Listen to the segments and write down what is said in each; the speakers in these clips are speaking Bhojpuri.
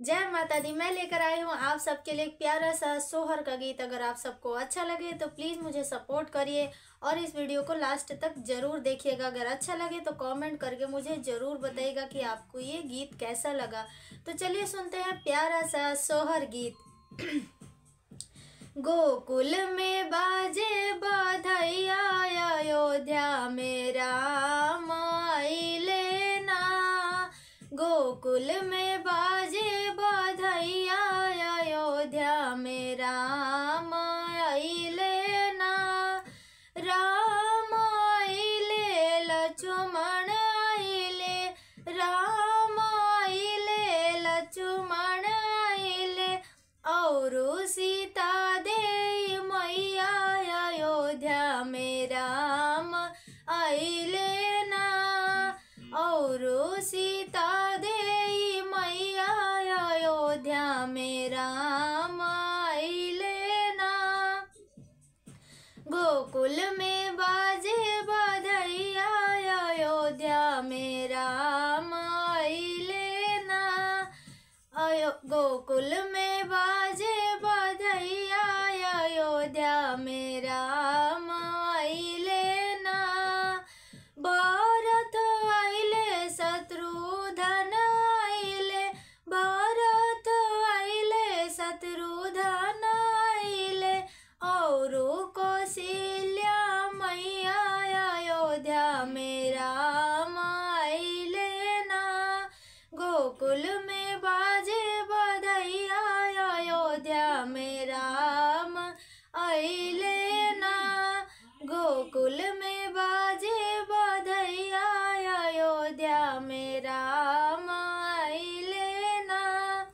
जय माता दी। मैं लेकर आई हूँ आप सबके लिए एक प्यारा सा सोहर का गीत। अगर आप सबको अच्छा लगे तो प्लीज़ मुझे सपोर्ट करिए और इस वीडियो को लास्ट तक ज़रूर देखिएगा। अगर अच्छा लगे तो कमेंट करके मुझे ज़रूर बताइएगा कि आपको ये गीत कैसा लगा। तो चलिए सुनते हैं प्यारा सा सोहर गीत। गोकुल में बाजे बधैया, अयोध्या में राम आइले ना। गोकुल में बाजे बधैया, अयोध्या में राम आइले ना। राम आइले लक्ष्मण आइले, राम आइले लक्ष्मण आइले, और सीता दे मैया, अयोध्या में राम आइले ना। और सीता दे मैया, अयोध्या में राम आइले ना। गोकुल में बाजे बधैया, अयोध्या में राम आइले ना। गोकुल में बाजे बधैया, अयोध्या में राम आइले ना। भरत आइले शत्रुघ्न आइले, भरत आइले शत्रुघ्न आइले, और कौशल्या मैया, अयोध्या में राम आइले ना। गोकुल में बाजे बधैया, अयोध्या में राम आइले ना। गोकुल में बाजे बधैया, अयोध्या में राम आइले ना।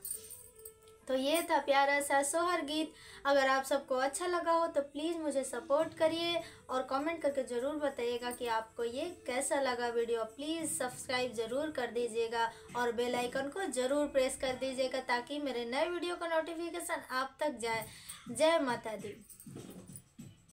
तो ये था प्यारा सा सोहर गीत। अगर आप सबको अच्छा लगा हो तो प्लीज़ मुझे सपोर्ट करिए और कमेंट करके ज़रूर बताइएगा कि आपको ये कैसा लगा वीडियो। प्लीज़ सब्सक्राइब ज़रूर कर दीजिएगा और बेल आइकन को ज़रूर प्रेस कर दीजिएगा ताकि मेरे नए वीडियो का नोटिफिकेशन आप तक जाए। जय माता दी।